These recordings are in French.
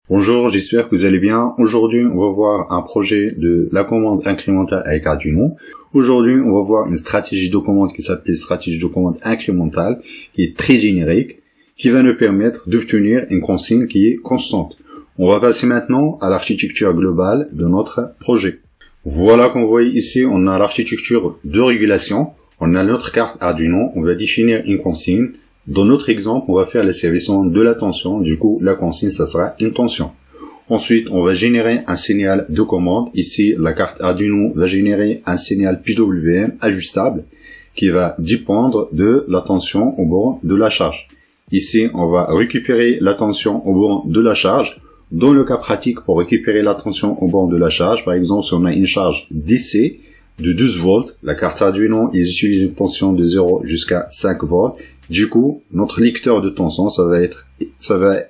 Bonjour, j'espère que vous allez bien. Aujourd'hui, on va voir un projet de la commande incrémentale avec Arduino. Aujourd'hui, on va voir une stratégie de commande qui s'appelle stratégie de commande incrémentale, qui est très générique, qui va nous permettre d'obtenir une consigne qui est constante. On va passer maintenant à l'architecture globale de notre projet. Voilà qu'on voit ici, on a l'architecture de régulation. On a notre carte Arduino, on va définir une consigne. Dans notre exemple, on va faire l'asservissement de la tension. Du coup, la consigne, ça sera une tension. Ensuite, on va générer un signal de commande. Ici, la carte Arduino va générer un signal PWM ajustable qui va dépendre de la tension au bord de la charge. Ici, on va récupérer la tension au bord de la charge. Dans le cas pratique, pour récupérer la tension au bord de la charge, par exemple, si on a une charge DC de 12 volts, la carte Arduino, ils utilisent une tension de 0 jusqu'à 5 volts. Du coup, notre lecteur de tension, ça va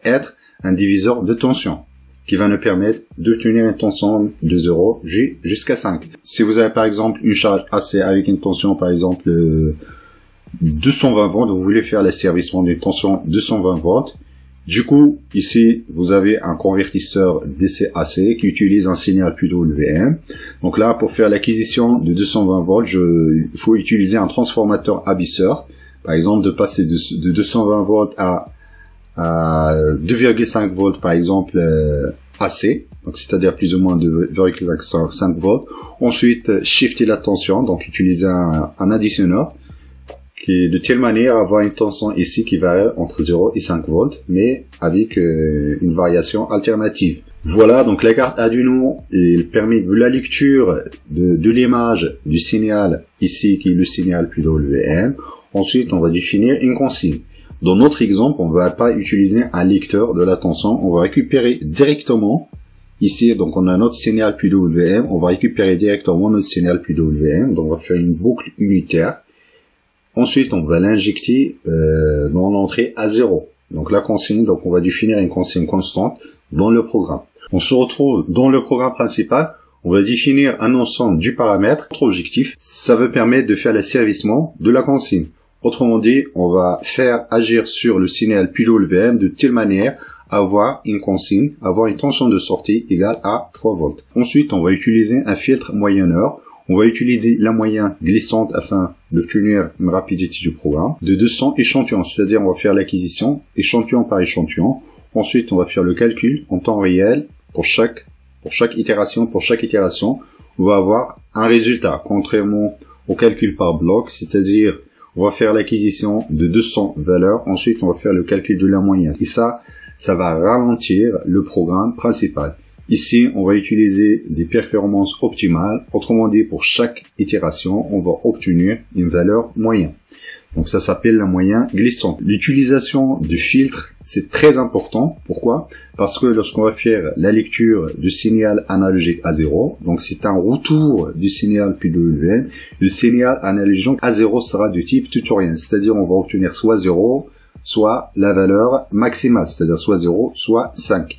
être un diviseur de tension qui va nous permettre d'obtenir une tension de 0 jusqu'à 5. Si vous avez par exemple une charge AC avec une tension par exemple 220 volts, vous voulez faire l'asservissement d'une tension 220 volts. Du coup, ici, vous avez un convertisseur DC-AC qui utilise un signal PWM. Donc là, pour faire l'acquisition de 220 volts, il faut utiliser un transformateur abaisseur. Par exemple, de passer de 220 volts à 2,5 volts, par exemple, AC. Donc, c'est-à-dire plus ou moins 2,5 volts. Ensuite, shifter la tension, donc utiliser un additionneur, qui est de telle manière à avoir une tension ici qui varie entre 0 et 5 volts, mais avec une variation alternative. Voilà, donc la carte Arduino, il permet de la lecture de l'image du signal ici, qui est le signal PWM. Ensuite, on va définir une consigne. Dans notre exemple, on ne va pas utiliser un lecteur de la tension, on va récupérer directement ici, donc on a notre signal PWM, on va récupérer directement notre signal PWM, donc on va faire une boucle unitaire. Ensuite, on va l'injecter dans l'entrée à 0. Donc la consigne, donc on va définir une consigne constante dans le programme. On se retrouve dans le programme principal. On va définir un ensemble du paramètre. Notre objectif, ça va permettre de faire l'asservissement de la consigne. Autrement dit, on va faire agir sur le signal PWM de telle manière à avoir une consigne, avoir une tension de sortie égale à 3 volts. Ensuite, on va utiliser un filtre moyenneur. On va utiliser la moyenne glissante afin d'obtenir une rapidité du programme de 200 échantillons, c'est-à-dire on va faire l'acquisition échantillon par échantillon. Ensuite, on va faire le calcul en temps réel pour chaque itération. Pour chaque itération, on va avoir un résultat, contrairement au calcul par bloc, c'est-à-dire on va faire l'acquisition de 200 valeurs. Ensuite, on va faire le calcul de la moyenne. Et ça va ralentir le programme principal. Ici, on va utiliser des performances optimales. Autrement dit, pour chaque itération, on va obtenir une valeur moyenne. Donc ça s'appelle la moyenne glissante. L'utilisation du filtre, c'est très important. Pourquoi? Parce que lorsqu'on va faire la lecture du signal analogique à 0, donc c'est un retour du signal PWM, le signal analogique à 0 sera de type tutoriel, c'est-à-dire on va obtenir soit 0, soit la valeur maximale, c'est-à-dire soit 0, soit 5.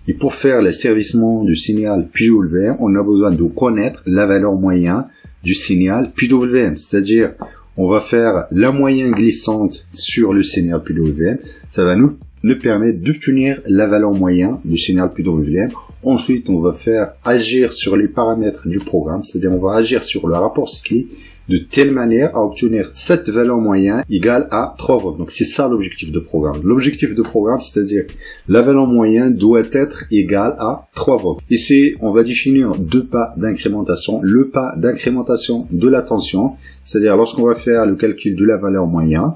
Et pour faire l'asservissement du signal PWM, on a besoin de connaître la valeur moyenne du signal PWM. C'est-à-dire, on va faire la moyenne glissante sur le signal PWM. Ça va nous permettre d'obtenir la valeur moyenne du signal PWM. Ensuite, on va faire agir sur les paramètres du programme. C'est-à-dire, on va agir sur le rapport cyclique de telle manière à obtenir cette valeur moyenne égale à 3 volts. Donc c'est ça l'objectif de programme. L'objectif de programme, c'est-à-dire la valeur moyenne doit être égale à 3 volts. Ici, on va définir deux pas d'incrémentation. Le pas d'incrémentation de la tension, c'est-à-dire lorsqu'on va faire le calcul de la valeur moyenne,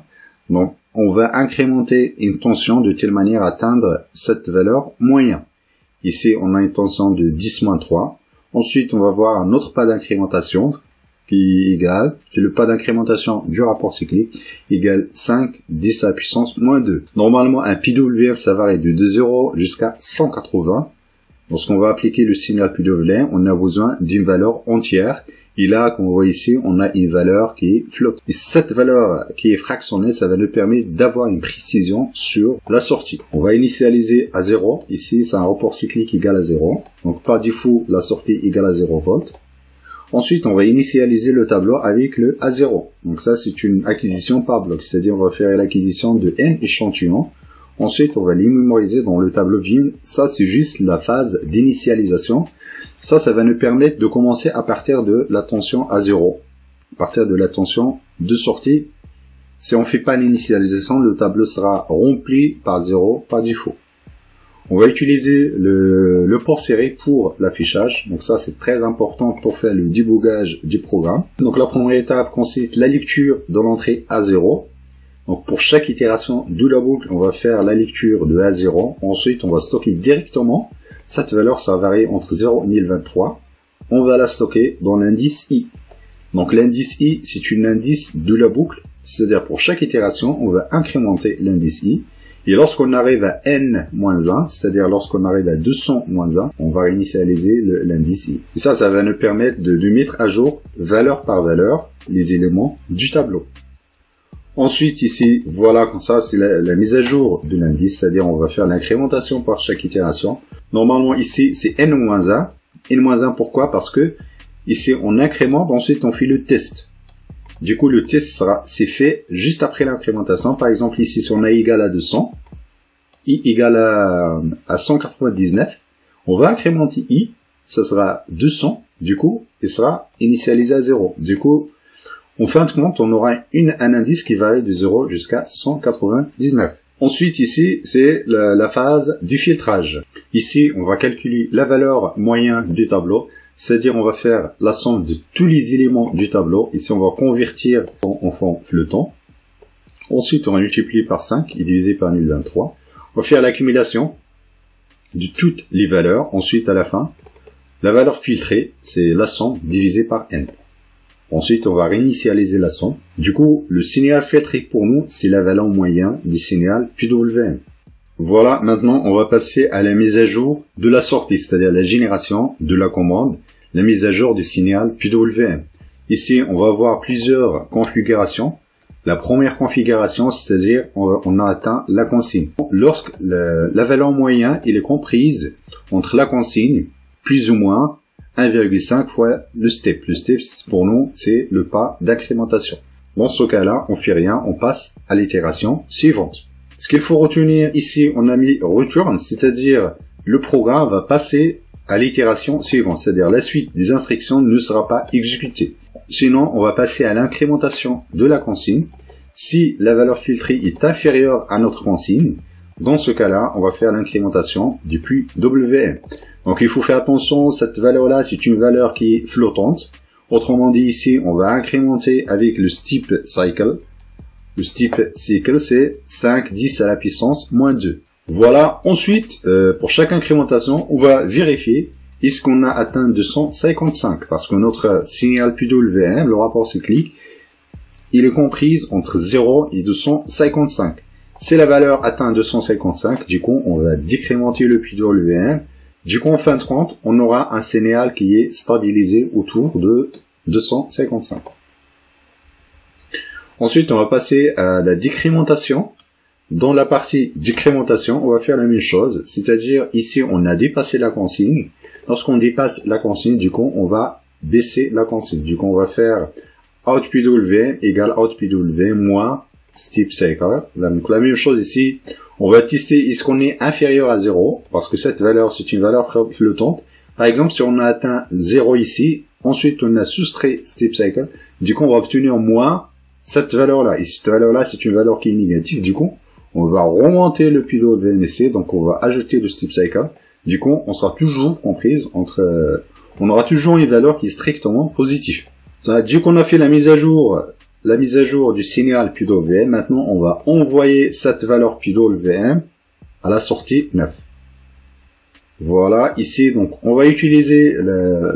donc on va incrémenter une tension de telle manière à atteindre cette valeur moyenne. Ici, on a une tension de 10-3. Ensuite, on va voir un autre pas d'incrémentation qui est égal, c'est le pas d'incrémentation du rapport cyclique, égale 5, 10 à la puissance moins 2. Normalement, un PWM, ça varie de 0 jusqu'à 180. Lorsqu'on va appliquer le signal PWM, on a besoin d'une valeur entière. Et là, comme vous voyez ici, on a une valeur qui est flottante. Et cette valeur qui est fractionnée, ça va nous permettre d'avoir une précision sur la sortie. On va initialiser à 0. Ici, c'est un rapport cyclique égal à 0. Donc, par défaut, la sortie égale à 0 volts. Ensuite, on va initialiser le tableau avec le A0. Donc ça, c'est une acquisition par bloc. C'est-à-dire, on va faire l'acquisition de n échantillons. Ensuite, on va les mémoriser dans le tableau vim. Ça, c'est juste la phase d'initialisation. Ça va nous permettre de commencer à partir de la tension à 0. À partir de la tension de sortie. Si on fait pas l'initialisation, le tableau sera rempli par 0 par défaut. On va utiliser le port serré pour l'affichage. Donc ça, c'est très important pour faire le débogage du programme. Donc la première étape consiste la lecture de l'entrée A0. Donc pour chaque itération de la boucle, on va faire la lecture de A0. Ensuite, on va stocker directement. Cette valeur, ça varie entre 0 et 1023. On va la stocker dans l'indice I. Donc l'indice I, c'est un indice de la boucle. C'est-à-dire pour chaque itération, on va incrémenter l'indice I. Et lorsqu'on arrive à n-1, c'est-à-dire lorsqu'on arrive à 200-1, on va réinitialiser l'indice I. Et ça va nous permettre de mettre à jour, valeur par valeur, les éléments du tableau. Ensuite, ici, voilà, comme ça, c'est la mise à jour de l'indice, c'est-à-dire on va faire l'incrémentation par chaque itération. Normalement, ici, c'est n-1. n-1, pourquoi? Parce que ici, on incrémente, ensuite on fait le test. Du coup, le test c'est fait juste après l'incrémentation. Par exemple, ici, si on a égal à 200, I égale à 199, on va incrémenter I, ça sera 200, du coup, il sera initialisé à 0. Du coup, en fin de compte, on aura un indice qui varie de 0 jusqu'à 199. Ensuite, ici, c'est la phase du filtrage. Ici, on va calculer la valeur moyenne du tableau, c'est-à-dire on va faire la somme de tous les éléments du tableau. Ici, on va convertir en forme flottant. Ensuite, on va multiplier par 5 et diviser par 1023. On va faire l'accumulation de toutes les valeurs. Ensuite, à la fin, la valeur filtrée, c'est la somme divisée par n. Ensuite, on va réinitialiser la somme. Du coup, le signal filtré pour nous, c'est la valeur moyenne du signal PWM. Voilà, maintenant, on va passer à la mise à jour de la sortie, c'est-à-dire la génération de la commande, la mise à jour du signal PWM. Ici, on va voir plusieurs configurations. La première configuration, c'est-à-dire, on a atteint la consigne. Lorsque la valeur moyenne, elle est comprise entre la consigne, plus ou moins, 1,5 fois le step. Le step, pour nous, c'est le pas d'incrémentation. Dans ce cas-là, on fait rien, on passe à l'itération suivante. Ce qu'il faut retenir ici, on a mis return, c'est-à-dire le programme va passer à l'itération suivante, c'est-à-dire la suite des instructions ne sera pas exécutée. Sinon, on va passer à l'incrémentation de la consigne. Si la valeur filtrée est inférieure à notre consigne, dans ce cas-là, on va faire l'incrémentation du puits WM. Donc il faut faire attention, cette valeur-là, c'est une valeur qui est flottante. Autrement dit, ici, on va incrémenter avec le steep cycle. Le steep cycle, c'est 5, 10 à la puissance, moins 2. Voilà, ensuite, pour chaque incrémentation, on va vérifier est-ce qu'on a atteint 255, parce que notre signal PWM, le rapport cyclique, il est compris entre 0 et 255. Si la valeur atteint 255, du coup, on va décrémenter le PWM. Du coup, en fin de compte, on aura un signal qui est stabilisé autour de 255. Ensuite, on va passer à la décrémentation. Dans la partie décrémentation, on va faire la même chose. C'est-à-dire, ici, on a dépassé la consigne. Lorsqu'on dépasse la consigne, du coup, on va baisser la consigne. Du coup, on va faire outPWM égale outPWM moins steep cycle. Donc, la même chose ici. On va tester est-ce qu'on est inférieur à 0, parce que cette valeur, c'est une valeur flottante. Par exemple, si on a atteint 0 ici, ensuite on a soustrait steep cycle, du coup on va obtenir moins cette valeur-là. Et cette valeur-là, c'est une valeur qui est négative, du coup, on va remonter le PWMC, donc on va ajouter le steep cycle. Du coup, on sera toujours comprise entre... on aura toujours une valeur qui est strictement positive. Là, du coup, on a fait la mise à jour du signal PWM. Maintenant, on va envoyer cette valeur PWM à la sortie 9. Voilà, ici, donc, on va utiliser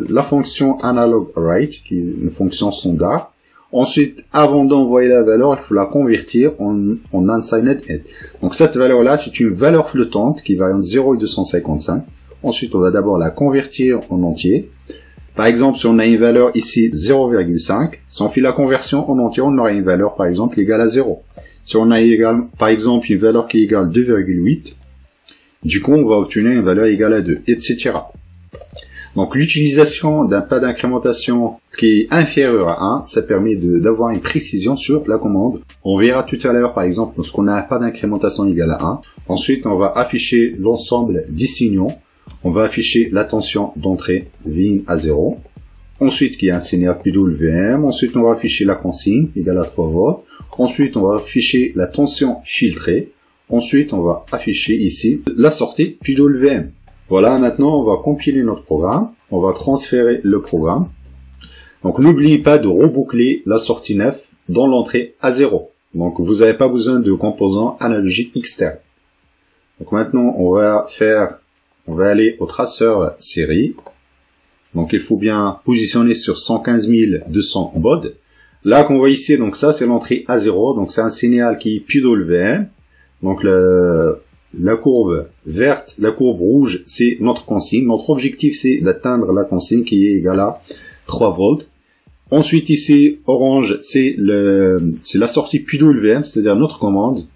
la fonction analog write, qui est une fonction standard. Ensuite, avant d'envoyer la valeur, il faut la convertir en unsigned head. Donc, cette valeur-là, c'est une valeur flottante qui varie entre 0 et 255. Ensuite, on va d'abord la convertir en entier. Par exemple, si on a une valeur ici 0,5, si on fait la conversion en entier, on aura une valeur, par exemple, égale à 0. Si on a par exemple, une valeur qui est égale à 2,8, du coup, on va obtenir une valeur égale à 2, etc. Donc l'utilisation d'un pas d'incrémentation qui est inférieur à 1, ça permet d'avoir une précision sur la commande. On verra tout à l'heure par exemple lorsqu'on a un pas d'incrémentation égal à 1. Ensuite on va afficher l'ensemble des signaux. On va afficher la tension d'entrée VIN à 0. Ensuite qui est un signal PWM. Ensuite on va afficher la consigne égale à 3 volts. Ensuite on va afficher la tension filtrée. Ensuite on va afficher ici la sortie PWM. Voilà, maintenant on va compiler notre programme, on va transférer le programme. Donc n'oubliez pas de reboucler la sortie 9 dans l'entrée à 0. Donc vous n'avez pas besoin de composants analogiques externes. Donc maintenant on va aller au traceur série. Donc il faut bien positionner sur 115 200 baud. Là qu'on voit ici, donc ça c'est l'entrée à 0, donc c'est un signal qui est PWM. Donc la courbe verte, la courbe rouge, c'est notre consigne. Notre objectif, c'est d'atteindre la consigne qui est égale à 3 volts. Ensuite, ici, orange, c'est la sortie PWM, c'est-à-dire notre commande.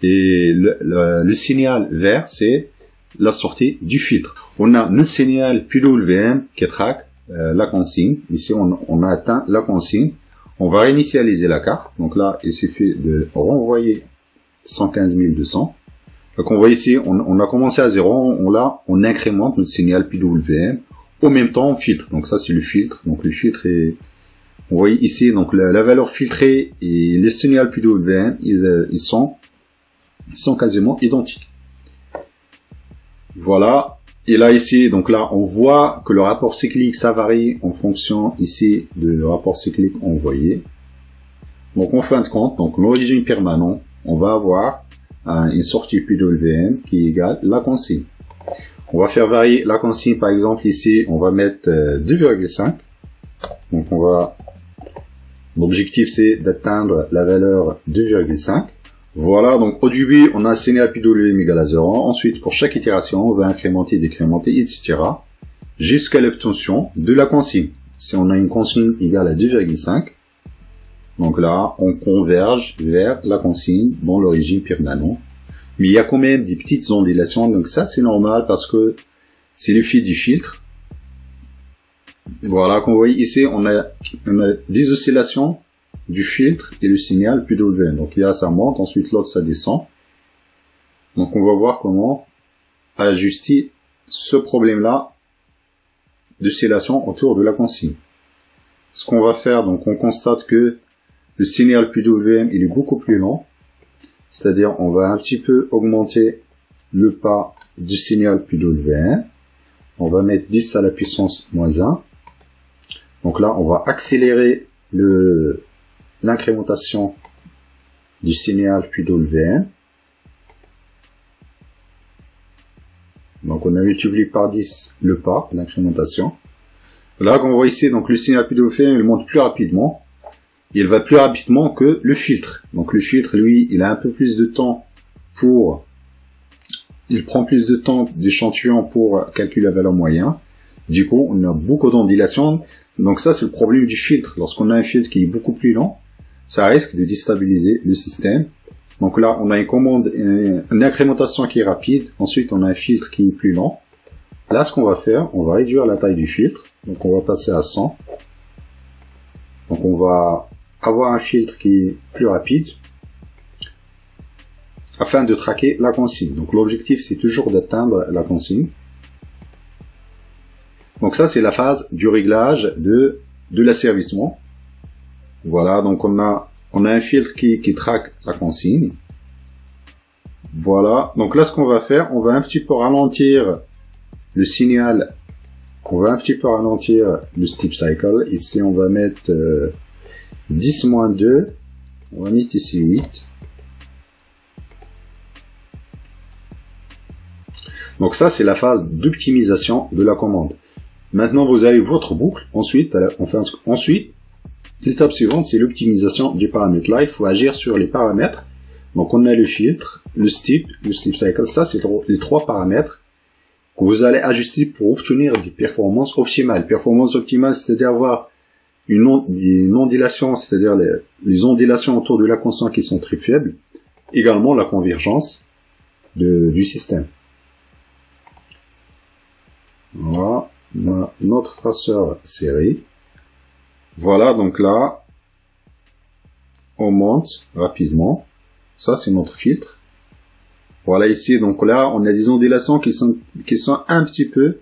Et le signal vert, c'est la sortie du filtre. On a notre signal PWM qui traque la consigne. Ici, on a atteint la consigne. On va réinitialiser la carte. Donc là, il suffit de renvoyer 115 200. Donc on voit ici, on a commencé à 0, on incrémente notre signal PWM, au même temps on filtre. Donc ça c'est le filtre. Donc le filtre est, on voit ici donc la valeur filtrée et le signal PWM, ils sont quasiment identiques. Voilà. Et là ici, donc là on voit que le rapport cyclique ça varie en fonction ici de rapport cyclique envoyé. Donc en fin de compte, donc l'origine permanente, on va avoir une sortie PWM qui est égale la consigne. On va faire varier la consigne, par exemple ici, on va mettre 2,5. Donc l'objectif c'est d'atteindre la valeur 2,5. Voilà, donc au début on a un signal PWM égal à 0. Ensuite pour chaque itération on va incrémenter, décrémenter, etc. jusqu'à l'obtention de la consigne. Si on a une consigne égale à 2,5, donc là, on converge vers la consigne dans l'origine permanente. Mais il y a quand même des petites ondulations, donc ça c'est normal parce que c'est l'effet du filtre. Voilà, comme vous voyez ici, on a des oscillations du filtre et le signal PWM. Donc là, ça monte, ensuite l'autre ça descend. Donc on va voir comment ajuster ce problème-là d'oscillation autour de la consigne. Ce qu'on va faire, donc on constate que le signal PWM, il est beaucoup plus lent. C'est-à-dire, on va un petit peu augmenter le pas du signal PWM. On va mettre 10 à la puissance moins 1. Donc là, on va accélérer l'incrémentation du signal PWM. Donc on a multiplié par 10 le pas, l'incrémentation. Là, comme on voit ici, donc le signal PWM, il monte plus rapidement. Il va plus rapidement que le filtre. Donc le filtre, lui, il a un peu plus de temps il prend plus de temps d'échantillon pour calculer la valeur moyenne. Du coup, on a beaucoup d'ondulations. Donc ça, c'est le problème du filtre. Lorsqu'on a un filtre qui est beaucoup plus lent, ça risque de déstabiliser le système. Donc là, on a une incrémentation qui est rapide. Ensuite, on a un filtre qui est plus lent. Là, ce qu'on va faire, on va réduire la taille du filtre. Donc on va passer à 100. Donc on va avoir un filtre qui est plus rapide afin de traquer la consigne. Donc l'objectif c'est toujours d'atteindre la consigne. Donc ça c'est la phase du réglage de l'asservissement. Voilà, donc on a un filtre qui traque la consigne. Voilà, donc là ce qu'on va faire, on va un petit peu ralentir le signal, on va un petit peu ralentir le steep cycle. Ici on va mettre 10-2, on va mettre ici 8. Donc ça c'est la phase d'optimisation de la commande. Maintenant vous avez votre boucle, ensuite l'étape suivante c'est l'optimisation du paramètre. Là il faut agir sur les paramètres. Donc on a le filtre, le steep cycle, ça c'est les trois paramètres que vous allez ajuster pour obtenir des performances optimales. Performance optimale, c'est-à-dire avoir une ondulation, c'est-à-dire les ondulations autour de la constante qui sont très faibles. Également la convergence du système. Voilà. On a notre traceur série. Voilà, donc là, on monte rapidement. Ça, c'est notre filtre. Voilà ici, donc là, on a des ondulations qui sont un petit peu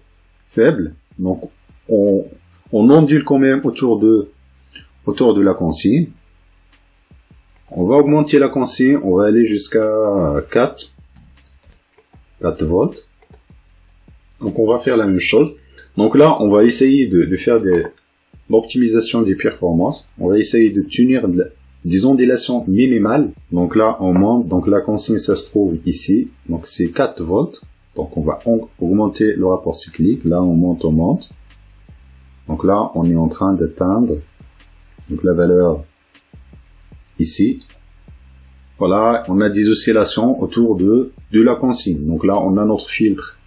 faibles. Donc, on ondule quand même autour de la consigne. On va augmenter la consigne, on va aller jusqu'à 4 volts. Donc, on va faire la même chose. Donc là, on va essayer de faire l'optimisation des performances. On va essayer de tenir des ondulations minimales. Donc là, on monte. Donc la consigne, ça se trouve ici. Donc c'est 4 volts. Donc on va augmenter le rapport cyclique. Là, on monte. Donc là, on est en train d'atteindre donc la valeur ici. Voilà, on a des oscillations autour de la consigne. Donc là, on a notre filtre.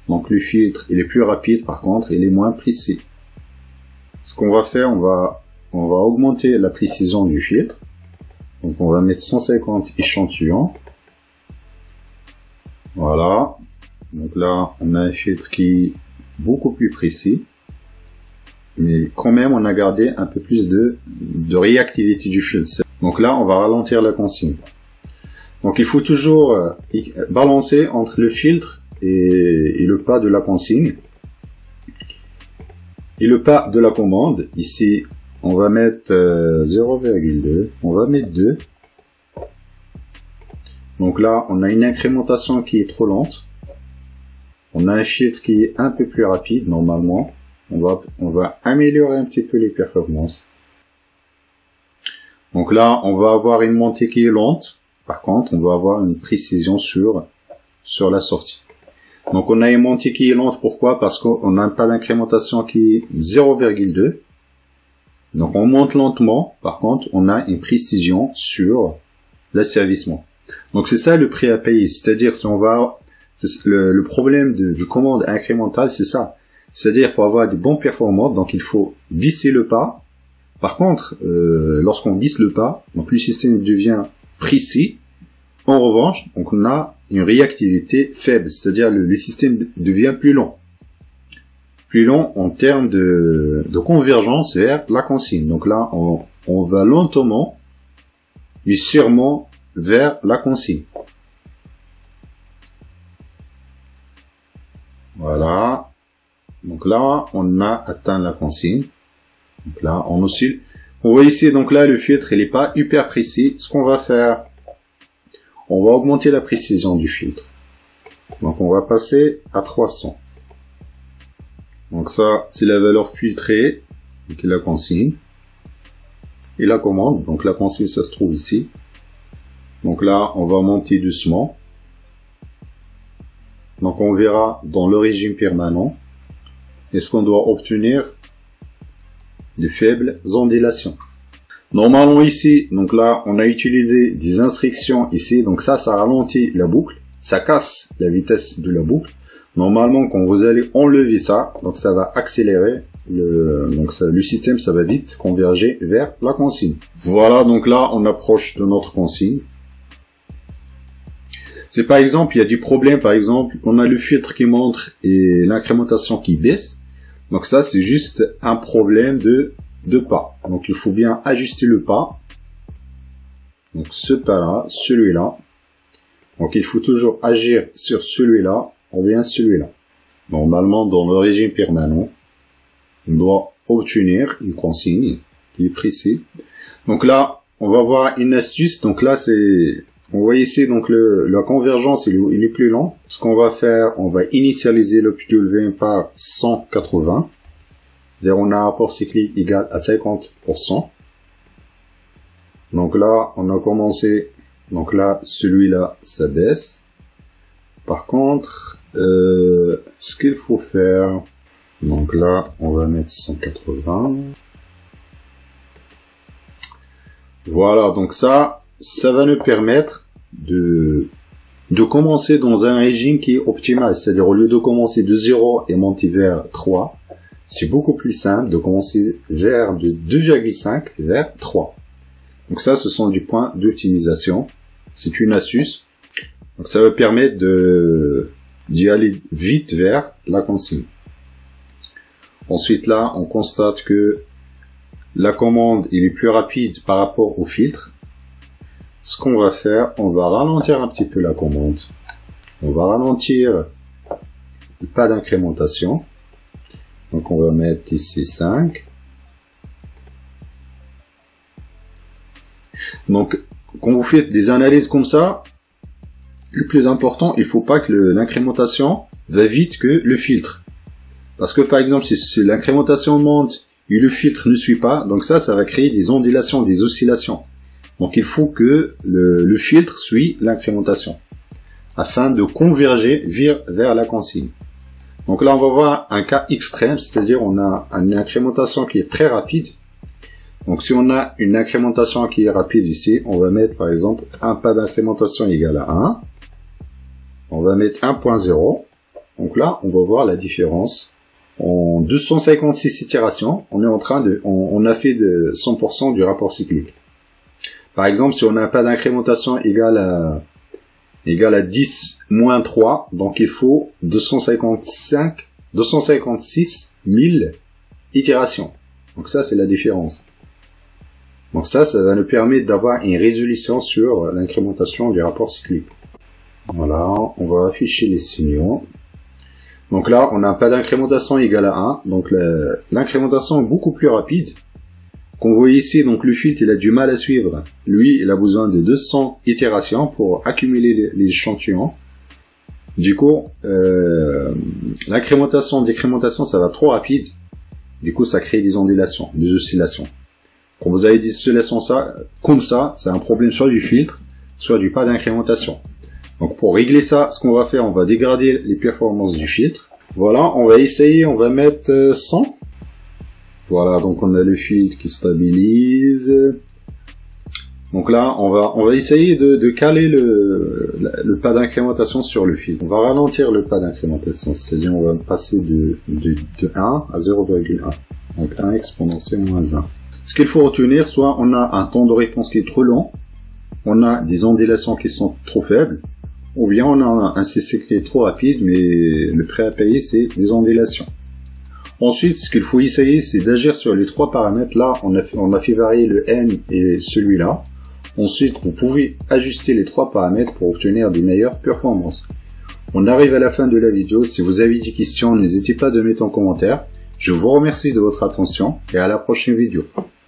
Donc le filtre, il est plus rapide, par contre, il est moins précis. Ce qu'on va faire, on va augmenter la précision du filtre. Donc on va mettre 150 échantillons. Voilà. Donc là, on a un filtre qui est beaucoup plus précis. Mais quand même, on a gardé un peu plus de réactivité du filtre. Donc là, on va ralentir la consigne. Donc il faut toujours balancer entre le filtre et le pas de la consigne. Et le pas de la commande, ici, on va mettre 0,2, on va mettre 2. Donc là, on a une incrémentation qui est trop lente. On a un filtre qui est un peu plus rapide, normalement. On va améliorer un petit peu les performances. Donc là, on va avoir une montée qui est lente. Par contre, on va avoir une précision sur la sortie. Donc on a une montée qui est lente, pourquoi? Parce qu'on n'a pas d'incrémentation qui est 0,2. Donc on monte lentement, par contre on a une précision sur l'asservissement. Donc c'est ça le prix à payer, c'est-à-dire si on va... Le problème du commande incrémentale, c'est ça. C'est-à-dire pour avoir des bonnes performances, donc il faut visser le pas. Par contre, lorsqu'on visse le pas, donc le système devient précis. En revanche, donc on a une réactivité faible, c'est-à-dire le système devient plus long. Plus long en termes de convergence vers la consigne. Donc là, on va lentement, mais sûrement vers la consigne. Voilà. Donc là, on a atteint la consigne. Donc là, on oscille. On voit ici, donc là, le filtre, il n'est pas hyper précis. Ce qu'on va faire, on va augmenter la précision du filtre. Donc on va passer à 300. Donc ça, c'est la valeur filtrée, donc la consigne. Et la commande, donc la consigne, ça se trouve ici. Donc là, on va monter doucement. Donc on verra dans le régime permanent, est-ce qu'on doit obtenir de faibles ondulations. Normalement ici, donc là, on a utilisé des instructions ici, donc ça ralentit la boucle, ça casse la vitesse de la boucle. Normalement, quand vous allez enlever ça, donc ça va accélérer, le système, ça va vite converger vers la consigne. Voilà, donc là, on approche de notre consigne. C'est par exemple, il y a du problème, par exemple, on a le filtre qui monte et l'incrémentation qui baisse. Donc ça, c'est juste un problème de pas. Donc il faut bien ajuster le pas. Donc ce pas-là, celui-là. Donc il faut toujours agir sur celui-là ou bien celui-là. Normalement, dans le régime permanent, on doit obtenir une consigne qui est précise. Donc là, on va voir une astuce. Donc là, on voit ici donc la convergence, il est plus lent. Ce qu'on va faire, on va initialiser le PWM par 180. C'est-à-dire on a un rapport cyclique égal à 50%. Donc là, on a commencé. Donc là, celui-là, ça baisse. Par contre, ce qu'il faut faire, donc là, on va mettre 180. Voilà, donc ça va nous permettre de commencer dans un régime qui est optimal. C'est-à-dire, au lieu de commencer de 0 et monter vers 3, c'est beaucoup plus simple de commencer vers de 2,5 vers 3. Donc ça, ce sont des points d'optimisation. C'est une astuce. Donc ça va permettre d'y aller vite vers la consigne. Ensuite là, on constate que la commande il est plus rapide par rapport au filtre. Ce qu'on va faire, on va ralentir un petit peu la commande. On va ralentir le pas d'incrémentation. Donc on va mettre ici 5. Donc quand vous faites des analyses comme ça, le plus important, il faut pas que l'incrémentation va vite que le filtre. Parce que par exemple, si l'incrémentation monte et le filtre ne suit pas, donc ça va créer des ondulations, des oscillations. Donc il faut que le filtre suit l'incrémentation afin de converger vers la consigne. Donc là, on va voir un cas extrême, c'est-à-dire on a une incrémentation qui est très rapide. Donc si on a une incrémentation qui est rapide ici, on va mettre par exemple un pas d'incrémentation égal à 1. On va mettre 1.0. Donc là, on va voir la différence. En 256 itérations, on a fait de 100% du rapport cyclique. Par exemple, si on a un pas d'incrémentation égal à 10 moins 3, donc il faut 256 000 itérations. Donc ça, c'est la différence. Donc ça va nous permettre d'avoir une résolution sur l'incrémentation du rapport cyclique. Voilà, on va afficher les signaux. Donc là, on a un pas d'incrémentation égal à 1. Donc l'incrémentation est beaucoup plus rapide. Comme vous voyez ici, donc le filtre, il a du mal à suivre. Lui, il a besoin de 200 itérations pour accumuler les échantillons. Du coup, l'incrémentation, décrémentation, ça va trop rapide. Du coup, ça crée des ondulations, des oscillations. Quand vous avez des oscillations comme ça, c'est un problème soit du filtre, soit du pas d'incrémentation. Donc pour régler ça, ce qu'on va faire, on va dégrader les performances du filtre. Voilà, on va essayer, on va mettre 100. Voilà, donc on a le filtre qui stabilise. Donc là, on va essayer de caler le pas d'incrémentation sur le filtre. On va ralentir le pas d'incrémentation, c'est-à-dire on va passer de 1 à 0,1. Donc 1 exponentielle moins 1. Ce qu'il faut retenir, soit on a un temps de réponse qui est trop long, on a des ondulations qui sont trop faibles, ou bien on a un CC qui est trop rapide, mais le prêt à payer, c'est des ondulations. Ensuite, ce qu'il faut essayer, c'est d'agir sur les trois paramètres. Là, on a fait varier le N et celui-là. Ensuite, vous pouvez ajuster les trois paramètres pour obtenir des meilleures performances. On arrive à la fin de la vidéo. Si vous avez des questions, n'hésitez pas à mettre en commentaire. Je vous remercie de votre attention et à la prochaine vidéo.